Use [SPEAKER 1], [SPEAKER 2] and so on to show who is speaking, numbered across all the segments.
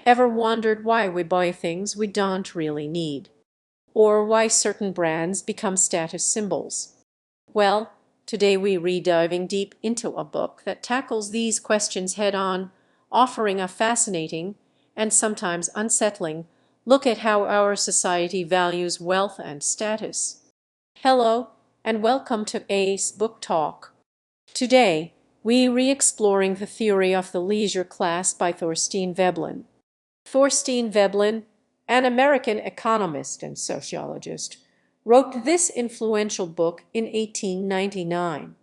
[SPEAKER 1] Ever wondered why we buy things we don't really need? Or why certain brands become status symbols? Well, today we're diving deep into a book that tackles these questions head on, offering a fascinating and sometimes unsettling look at how our society values wealth and status. Hello, and welcome to Ace Book Talk. Today, we re-exploring the theory of the leisure class by Thorstein Veblen. Thorstein Veblen, an American economist and sociologist, wrote this influential book in 1899.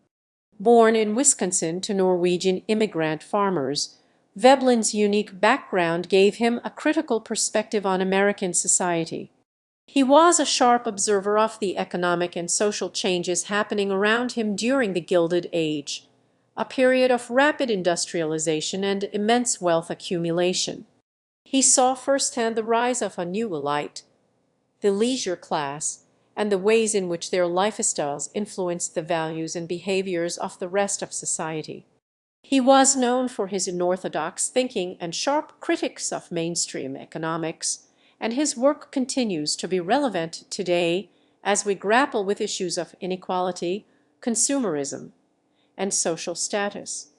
[SPEAKER 1] Born in Wisconsin to Norwegian immigrant farmers, Veblen's unique background gave him a critical perspective on American society. He was a sharp observer of the economic and social changes happening around him during the Gilded Age, a period of rapid industrialization and immense wealth accumulation. He saw firsthand the rise of a new elite, the leisure class, and the ways in which their lifestyles influenced the values and behaviors of the rest of society. He was known for his unorthodox thinking and sharp critiques of mainstream economics, and his work continues to be relevant today as we grapple with issues of inequality, consumerism, and social status.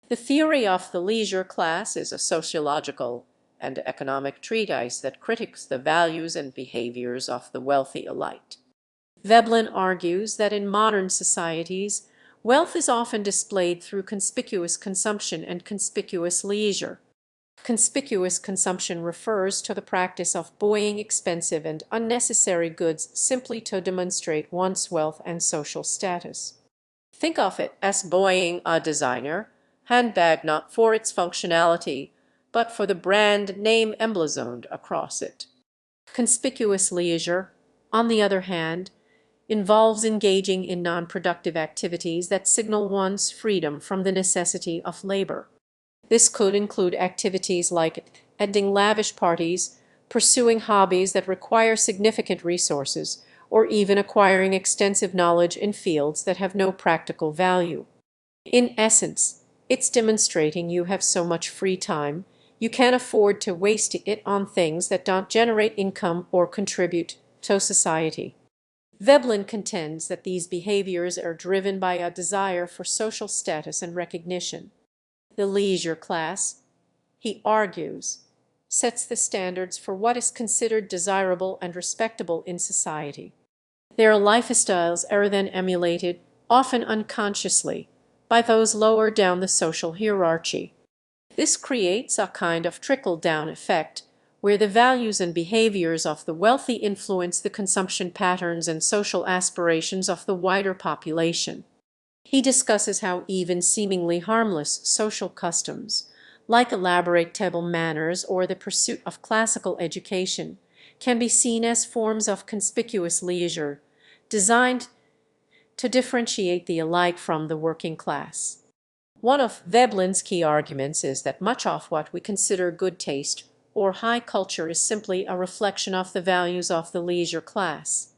[SPEAKER 1] The theory of the leisure class is a sociological and economic treatise that critiques the values and behaviors of the wealthy elite. Veblen argues that in modern societies, wealth is often displayed through conspicuous consumption and conspicuous leisure. Conspicuous consumption refers to the practice of buying expensive and unnecessary goods simply to demonstrate one's wealth and social status. Think of it as buying a designer handbag not for its functionality, but for the brand name emblazoned across it. Conspicuous leisure, on the other hand, involves engaging in non-productive activities that signal one's freedom from the necessity of labor. This could include activities like attending lavish parties, pursuing hobbies that require significant resources, or even acquiring extensive knowledge in fields that have no practical value. In essence, it's demonstrating you have so much free time, you can't afford to waste it on things that don't generate income or contribute to society. Veblen contends that these behaviors are driven by a desire for social status and recognition. The leisure class, he argues, sets the standards for what is considered desirable and respectable in society. Their lifestyles are then emulated, often unconsciously, by those lower down the social hierarchy. This creates a kind of trickle-down effect, where the values and behaviors of the wealthy influence the consumption patterns and social aspirations of the wider population. He discusses how even seemingly harmless social customs, like elaborate table manners or the pursuit of classical education, can be seen as forms of conspicuous leisure, designed to differentiate the elite from the working class. One of Veblen's key arguments is that much of what we consider good taste or high culture is simply a reflection of the values of the leisure class.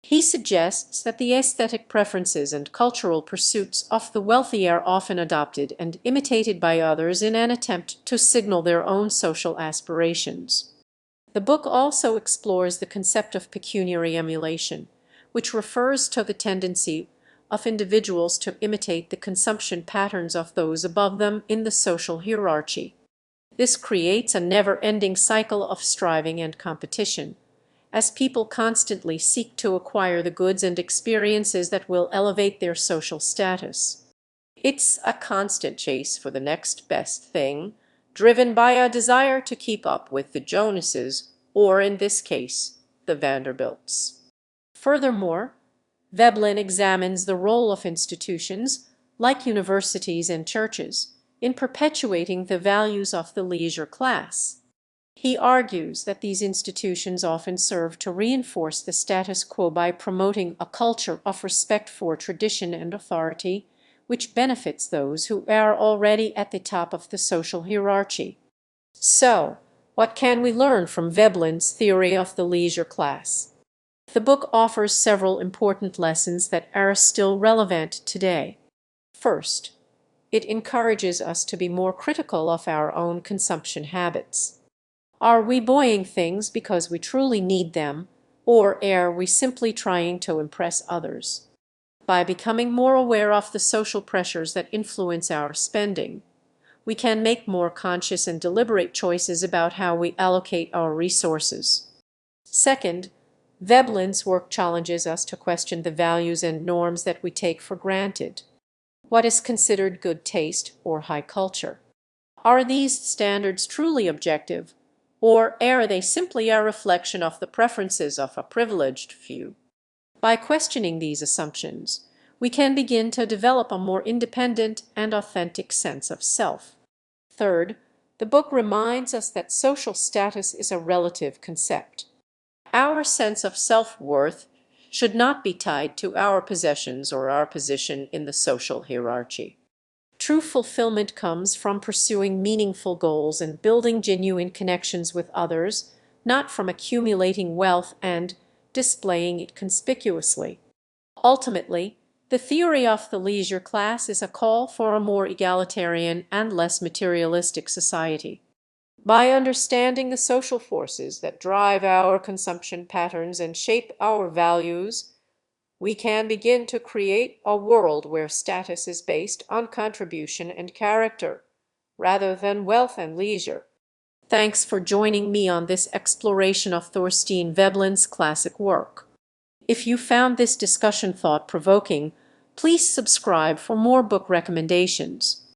[SPEAKER 1] He suggests that the aesthetic preferences and cultural pursuits of the wealthy are often adopted and imitated by others in an attempt to signal their own social aspirations. The book also explores the concept of pecuniary emulation, which refers to the tendency of individuals to imitate the consumption patterns of those above them in the social hierarchy. This creates a never-ending cycle of striving and competition, as people constantly seek to acquire the goods and experiences that will elevate their social status. It's a constant chase for the next best thing, driven by a desire to keep up with the Jonases, or in this case, the Vanderbilts. Furthermore, Veblen examines the role of institutions, like universities and churches, in perpetuating the values of the leisure class. He argues that these institutions often serve to reinforce the status quo by promoting a culture of respect for tradition and authority, which benefits those who are already at the top of the social hierarchy. So, what can we learn from Veblen's theory of the leisure class? The book offers several important lessons that are still relevant today. First, it encourages us to be more critical of our own consumption habits. Are we buying things because we truly need them, or are we simply trying to impress others? By becoming more aware of the social pressures that influence our spending, we can make more conscious and deliberate choices about how we allocate our resources. Second, Veblen's work challenges us to question the values and norms that we take for granted. What is considered good taste or high culture? Are these standards truly objective, or are they simply a reflection of the preferences of a privileged few? By questioning these assumptions, we can begin to develop a more independent and authentic sense of self. Third, the book reminds us that social status is a relative concept. Our sense of self-worth should not be tied to our possessions or our position in the social hierarchy. True fulfillment comes from pursuing meaningful goals and building genuine connections with others, not from accumulating wealth and displaying it conspicuously. Ultimately, the theory of the leisure class is a call for a more egalitarian and less materialistic society. By understanding the social forces that drive our consumption patterns and shape our values, we can begin to create a world where status is based on contribution and character, rather than wealth and leisure. Thanks for joining me on this exploration of Thorstein Veblen's classic work. If you found this discussion thought-provoking, please subscribe for more book recommendations.